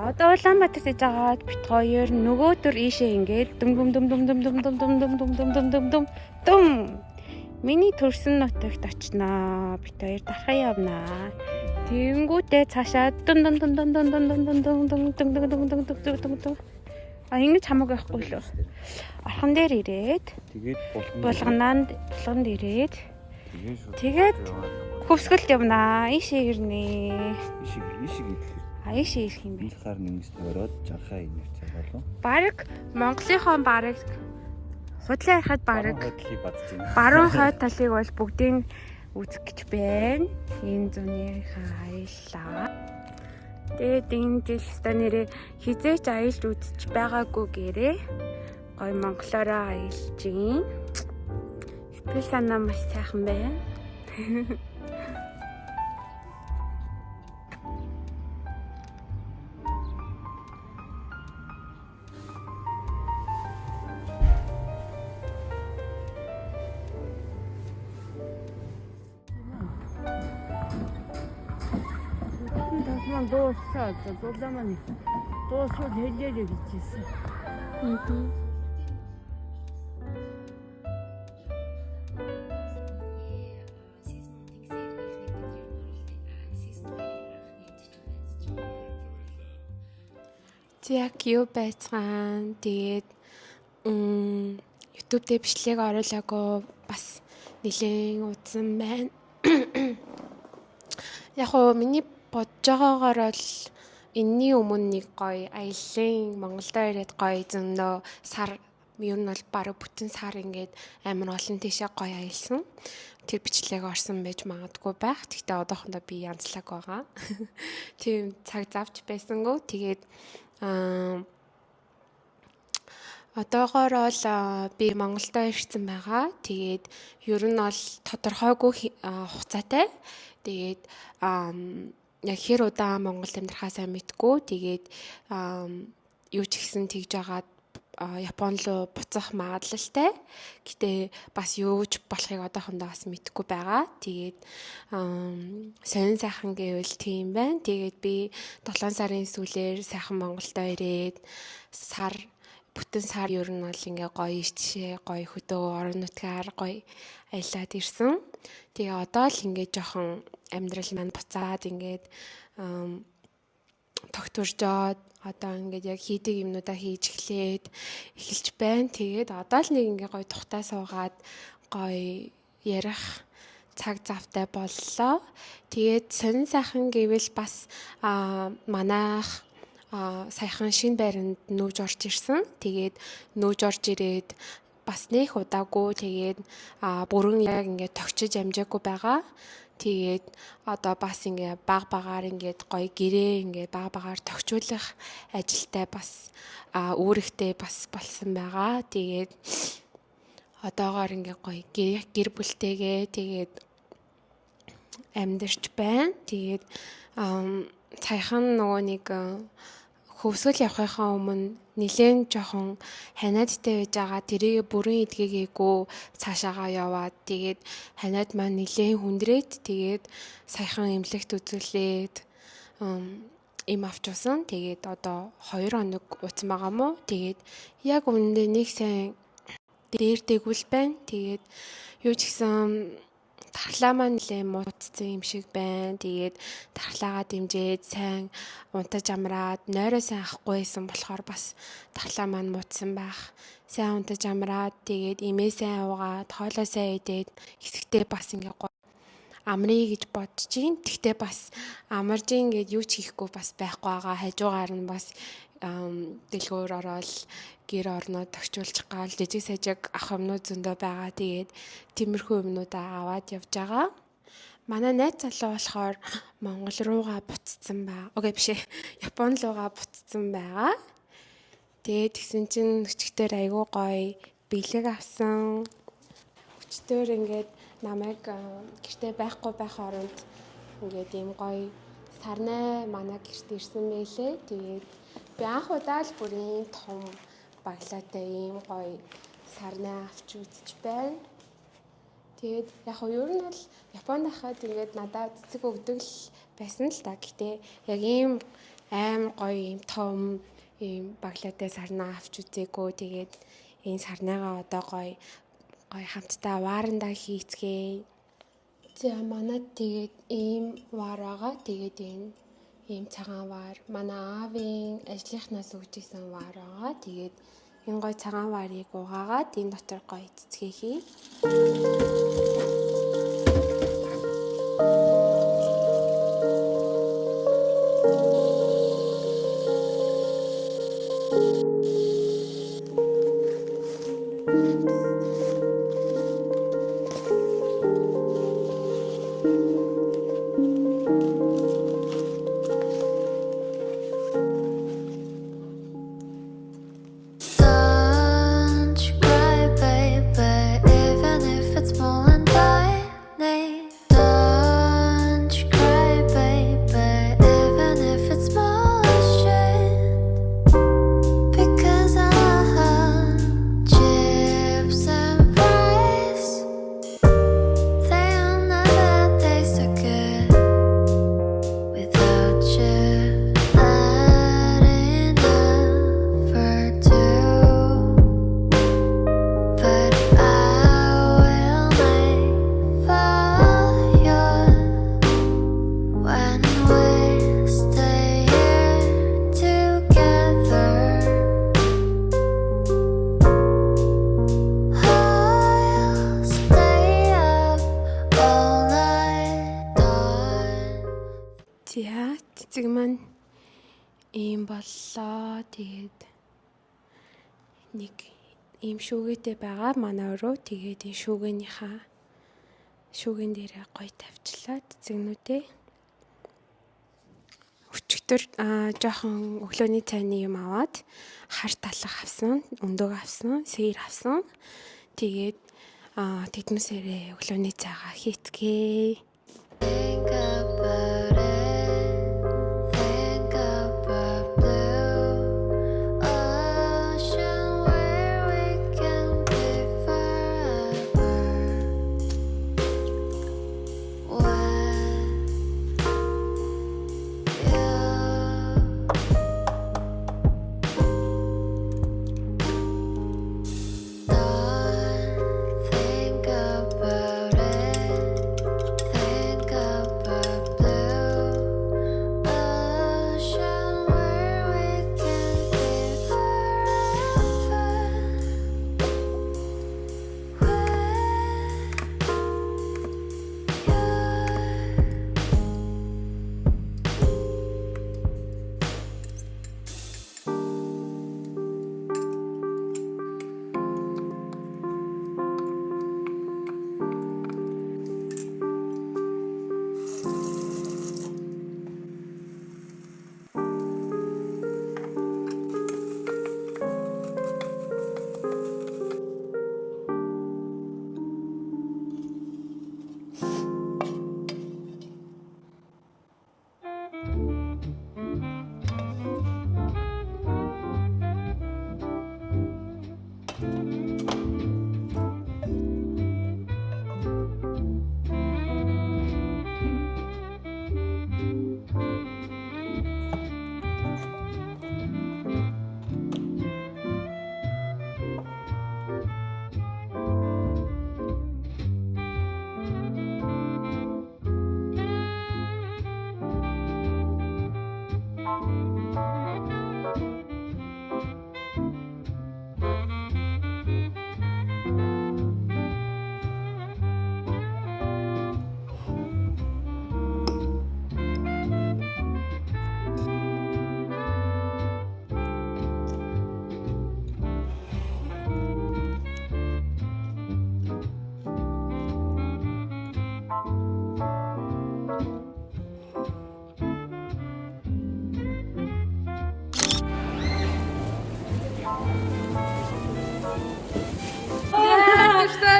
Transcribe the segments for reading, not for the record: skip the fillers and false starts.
Одоо Улаанбаатарт иж агаад бит хоёр нөгөө төр ийшээ ингээд дүм миний төрсөн нутагт очноо. Бит хоёр дахин явнаа. Тэнгүүтээ цаашаа ингэж хамаагүй байхгүй лөө. Орхон дээр ирээд тэгээд булгананд ирээд тэгээд хөвсгөлд явнаа. Ийшээ ирнэ. Ийшээ ирэх юм бэ? Хаар нэмс тойроод жанхаа инвэцээ болов. Бараг Монголынхон бараг худлаа ярахад бараг баруун хойд талыг бол бүгдийг үзэх гэж байна. Энэ зүүнийхээ аяллаа. Тэгээд энэ жил өстой нэрээ хизээч аялж үзэж байгаагүй гэрээ гой монголоороо аялж гин. Сэтгэл санаа маш сайхан байна. дуусаад зулаамаа дуусвал хэлээрэй гэжсэн. Яг юу байцгаан. Тэгээд YouTube дээр бичлэг оруулаагүй бас нэлээд удсан байна. Яг хоо миний бодож байгаагаар бол энэний өмнө нэг гоё аяллаа Монголдо ирээд гоё зөндөө сар ер нь бол бараг бүтэн сар ингээд амар олон тийшээ гоё аялсан. Тэр бичлэг орсон байж магадгүй байх. Гэхдээ одоохондоо би янзлаг байгаа. Тийм цаг завч байсангүй. Тэгээд одоогоор бол би Монголдо ирсэн байгаа. Тэгээд ер нь бол тодорхойгүй хугацаатай. Тэгээд яг хэр удаан Монгол амьдрахаасаа мэдгүй. Тэгээд юу ч ихсэн тэгж агаад Япон руу буцах магадлалтай. Гэтэ бас юу ч болохыг одоохондоо бас мэдгүй байгаа. Тэгээд сонин сайхан гэвэл тийм байна. Тэгээд би 7 сарын сүүлээр сайхан Монголдо ирээд бүтэн сар ер нь бол ингээ гоё ичээ, гоё хөдөө орон нутгаар гоё аялаад ирсэн. Тэгээ одоо л ингээ жоохон амьдрал маань буцаад ингээд тогтворжоод одоо ингээд яг хийдэг юмнуудаа хийж эхэлж байна. Тэгээд одоо л нэг ингээ гоё тухтаа суугаад гоё ярих цаг завтай боллоо. Тэгээд сонин сайхан гэвэл бас манайх саяхан шинэ байранд нүүж орж ирсэн. Тэгээд нүүж орж ирээд бас нэх удаагүй тэгээд бүрэн яг ингээд тогтчиж амжаагүй байгаа. Тэгээд одоо бас ингээ багаар ингээд гоё гэрээ ингээ багаар тохижуулах ажилтай бас үүрэгтэй бас болсон байгаа. Тэгээд одоогоор ингээ гоё гэр бүлтэйгээ тэгээд амьдарч байна. Тэгээд саяхан нөгөө нэг хөвсгөл явахынхаа өмнө нэлээд жоохон ханиадтай байж байгаа. Тэрийг бүрэн эдгээгээгүй цаашаагаа яваад тэгээд ханиад маань нэлээд хүндрээд тэгээд саяхан эмнэлэгт үзүүлээд им авчулсан. Тэгээд одоо 2 хоног ууцсан байгаа мó. Тэгээд яг үнэндээ нэг сайн дээрдэггүй байна. Тэгээд юу ч гэсэн тархлаа маань нэлээд муудсан юм шиг байна. Тэгээд тархлаагаа дэмжээд сайн унтаж амраад нойроо сайн ахгүй байсан болохоор бас тархлаа маань муудсан байх. Сайн унтаж амраад тэгээд имээ сайн уугаад хоолоо сайн идээд хэсэгтээ бас ингээ амрыг гэж бодож чинь. Тэгтээ бас амарж ингээд юу ч хийхгүй бас байхгүй байгаа. Хажуугаар нь бас дэлгүүр ороод гэр орноо тохижуулж гал жижиг сажиг ах юмнууд зөндөө байгаа. Тэгээд тиймэрхүү юмнуудаа аваад явж байгаа. Манай найз залуу болохоор Монгол руугаа буцсан байгаа. Окей биш ээ. Япон руугаа буцсан байгаа. Тэгээд тэгсэн чинь өчигдөр айгүй гоё бэлэг авсан. Өчигдөр ингээд намайг гэртээ байхгүй байх оронд ингээд ийм гоё сарнай манай гэрт ирсэн байлээ. Тэгээд би анх удаа л бүрийн том баглаатай ийм гоё сарнай авч үзэж байна. Тэгээд яг нь ер нь бол Японд хахад ингээд надад цэцэг өгдөг л байсан л та. Гэтэ яг ийм аим гоё ийм том ийм баглаатай сарнаа авч үзээгүй. Тэгээд энэ сарнайгаа одоо гоё хамтдаа ваарандаа хийцгээе. За манад тэгээд ийм ваар байгаа. Тэгээд энэ ийм цагаан ваар манай аавын ажлынхнаас өгч исэн ваар байгаа. Тэгээд энэ гоё цагаан ваарыг угаагаад энэ дотор гоё цэцгээ хий. Цэцэг маань ийм боллоо. Тэгээд нэг ийм шүүгээтэй байгаа манай өрөө. Тэгээд энэ шүүгэн дээрээ гоё тавьчлаа цэцэгнүүдээ. Өчигдөр жоохон өглөөний цайны юм аваад хар талах авсан, өндөг авсан, сээр авсан. Тэгээд тэднээсээ өглөөний цайгаа хийцгээе. Think about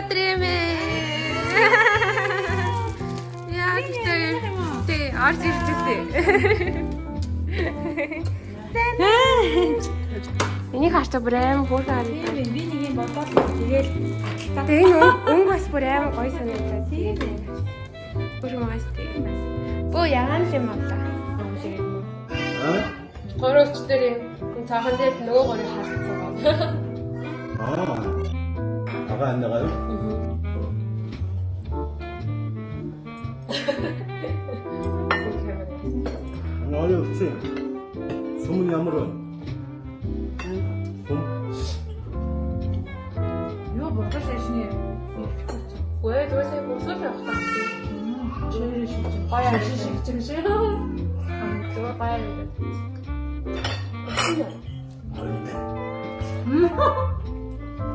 өдөр юм ээ. Яа тий орж ирчихсэн. Миний харцаа бүр аим хөөрхөн харагдав. Би нэг юм бодоод тэгэл Тэгээ энэ өнгө бас бүр аим гоё санагдаад тэгээд бүр маш тий. Бөө яахан юм болоо. Горооч дээр энэ цаахан дээр нөгөө горыг харцсан байна. 아가 안 나가요? 어렵지. 소문이 아무런. юу бодож яшны. 왜 도대체 목소리 없다. Чөөрэ шиж. Гоё шиг чигшээ. 그거 봐야 돼.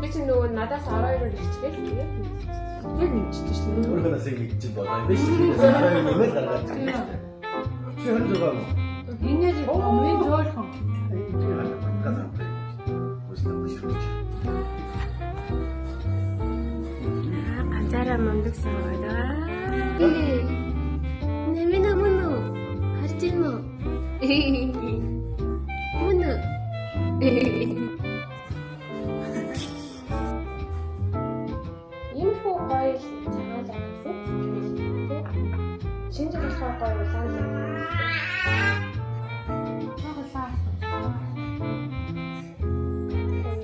그치 너 나다서 알아요를 리치겠지? Яг нэг ч тийм шүү. 얼마나 생기지 뭐가 근데 사람이 왜 달라지? 최현 저가 뭐. Инээж мен зөөлхөн. 간자라 만들 사와라. 내미나 문어 하지마. 문어. Иймэрхүү гоё цагаан загсан шинж болохоор гоё улаан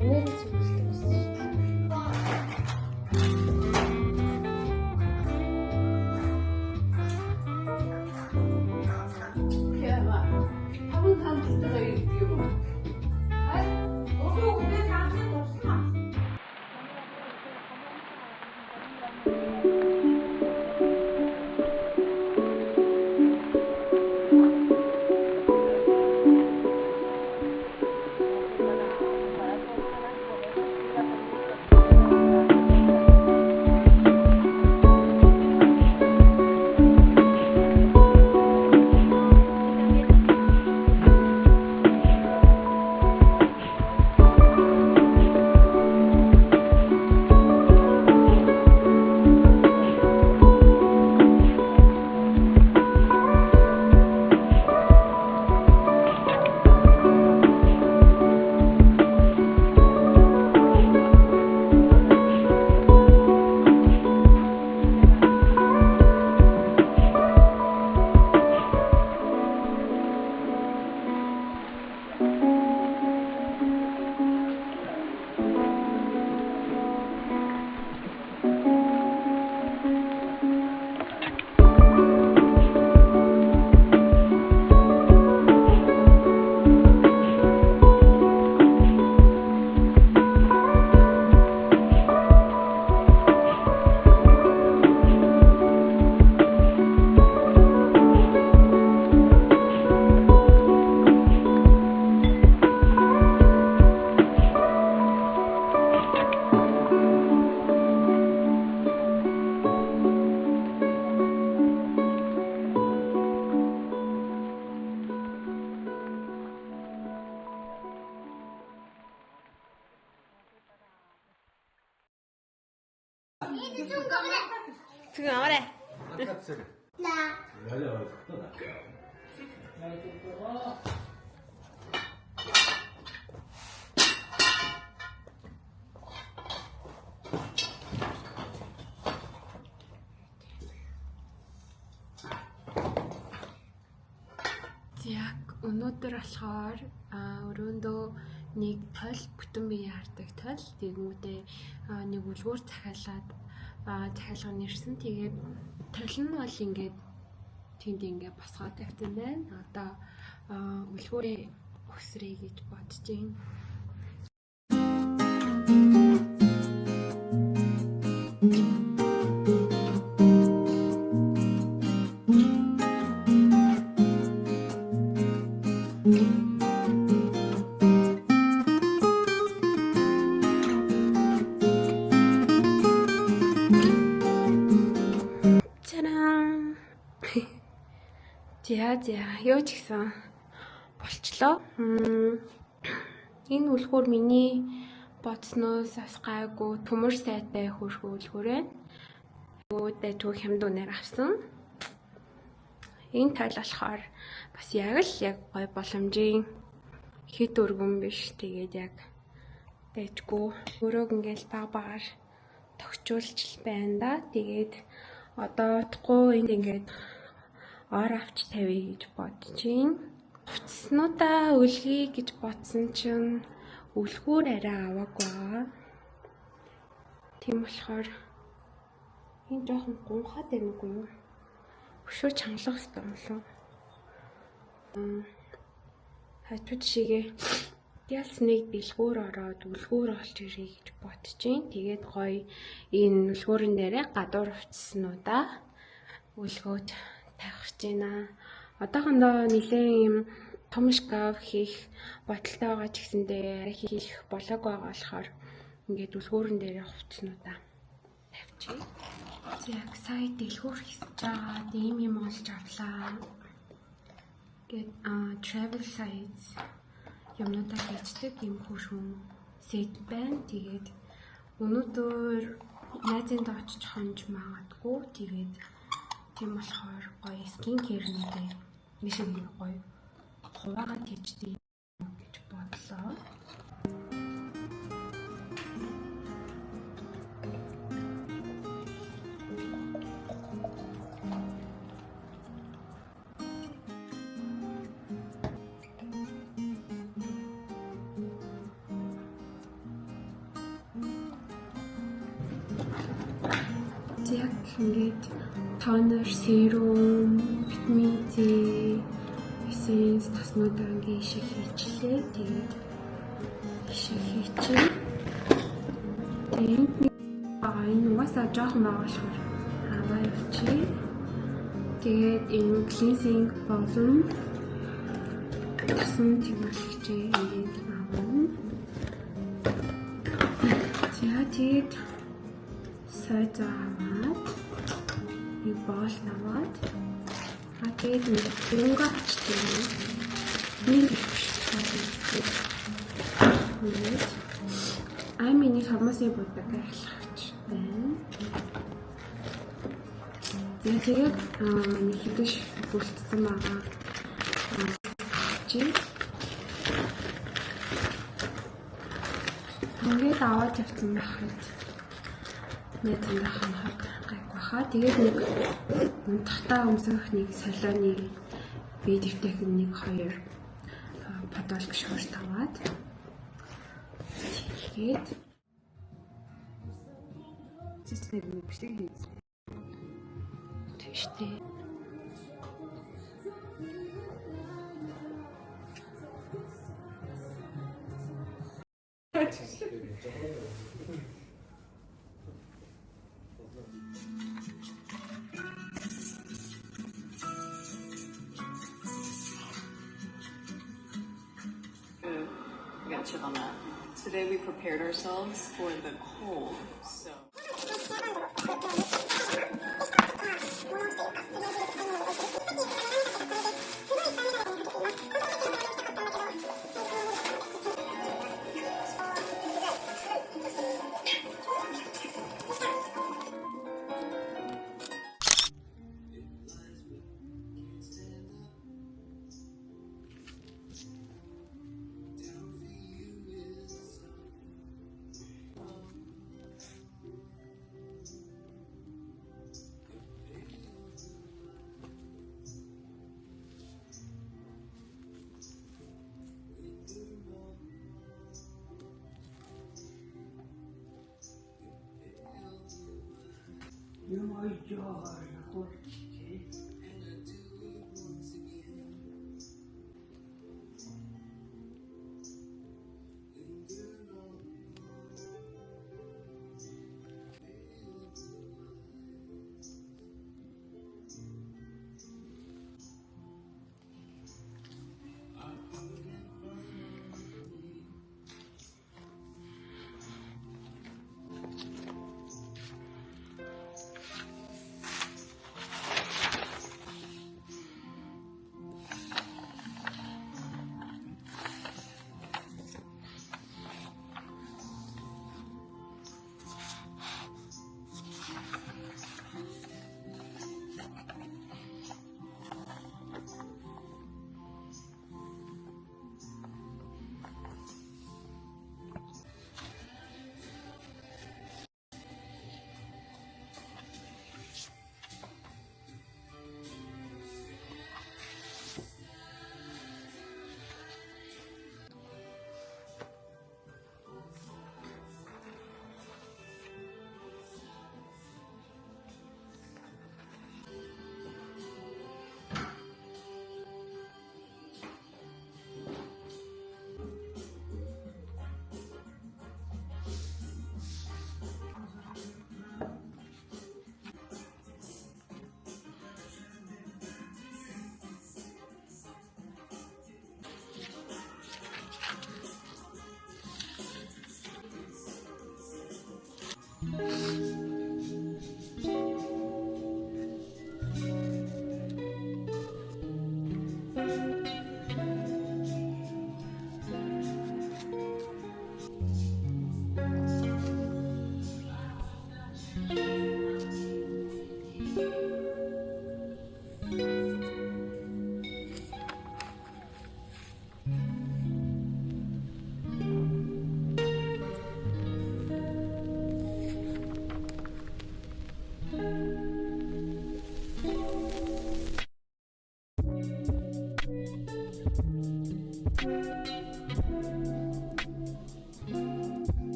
энерги зүйлсдэг шүү дээ. 지금 아무래. Яг өнөөдөр болохоор өрөөндөө нэг тойл бүтэн бие хардаг тойл тэгмүүдээ нэг үлгүүр захиалаад захиалга нэрсэн. Тэгээд тойл нь бол ингээд тэнд ингээд босгоод тавьсан байна. Одоо үлгүүрээ өсрэй гэж бодож байна. За юу ч гэсэн болчлоо. Энэ үлгүүр миний бодсноос гайгүй төмөр сайтай хөрхүүлгүүрээ. Өөдөө түүх хямдуунаар авсан. Энэ тайл болохоор бас яг гой боломжийн хэд өргөн биш. Тэгээд яг дэжгүй өрөөг ингээл багаар тогтчулж байна да. Тэгээд одоо утгагүй энд ингээд ор авч тавья гэж бодож байна. Хувцснуудаа үлгий гэж бодсон чинь үлгүүр арай аваагүй байгаа. Тийм болохоор энэ жоохон гунхаад байна уу юу? Өшөө чангалах хэрэгтэй юм лөө. Хажууд шигээ ялс нэг дэлгүүр ороод үлгүүр олж ирье гэж бодож байна. Тэгээд гоё энэ үлгүүрэн дээрээ гадуур хувцснуудаа үлгөөд тавих гэж байна. Одоохондоо нэлээд юм том шкаф хийх бодолтой байгаа ч гэсэндээ арай хийх болоог байгаа болохоор ингээд үлгүүрэн дээрээ хувцснуудаа тавьчих. Яг сая дэлгүүр хийсэж байгаа ийм олж авлаа. Get travel size юмнуудаа хийдэг юм хөөрхөн сет байна. Тэгээд өнөөдөр найзанд очиж хонж магадгүй. Тэгээд тийм болохоор гоё скин кэрнүүдээ биш юм гоё хуваагаад хийжтэй гэж бодлоо. Яг ингээд тонер, серум, витамин C, эссенс таснуудаа ингээд ишиг хийчлээ. Тэгээд ишиг хийчихээ. Тэгээд энэ угаасаа жоохон байгаа шүү. Аваа явчих. Тэгээд энэ cleansing balm тасан тэмүүлэгчээ ингээд аваа. Тэгээд сайд аваад нэг боол наваад тэгээд өнгө авчихсан. Нэг миний хамаасын бодог ахлахч байна. Тэгээд миний хэдэж бүрдсэн байгаа. Ингээд аваад явсан байхад мэдэн ханахаг гайгүй хаа. Тэгээд нэг унтахтаа өмсөх нэг солионы бэдэртэх нэг 2 подолк шорт аваад тэгээд систем нэг бичлэг хийсэн. Тэштэй. Today we prepared ourselves for the cold, so.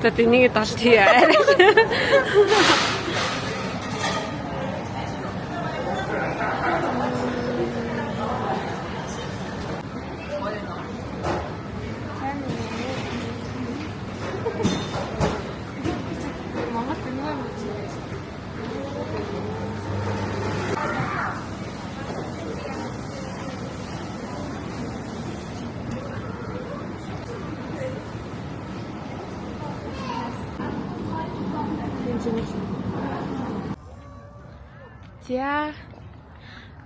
За тэнийг долт хийе. За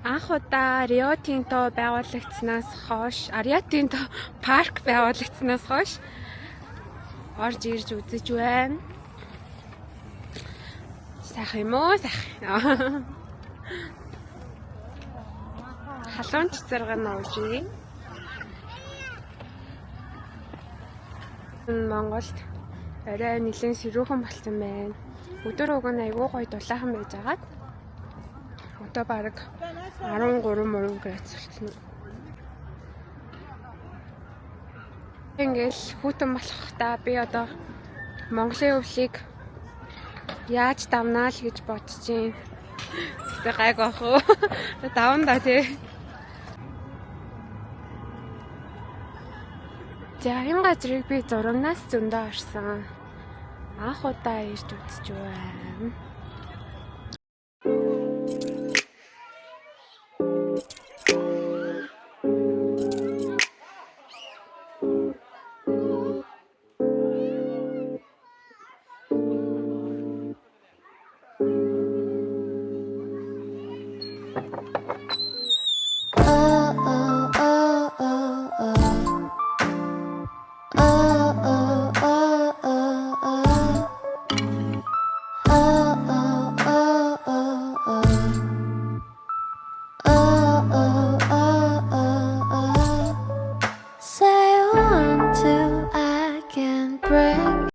анх удаа Рио Тинто байгуулагдсанаас хойш, Рио Тинто парк байгуулагдсанаас хойш орж ирж үзэж байна. Сайхан юм уу? Сайхан. Халуун цэцэрэг нь уужээ. Монголд арай нэлээд сэрүүхэн болсон байна. Өдөр уг нь айгүй гоё дулаахан байж агаад одоо бараг 13 градус болсон. Ингээл хүүтэн болохдаа би одоо Монголын өвлийг яаж давнаа л гэж бодож байна. Гэтэ гайг бах уу. Давна да тий. За энэ газрыг би зурагнаас зөндөө харсан. Анх удаа ирж үзэж байна. Мм.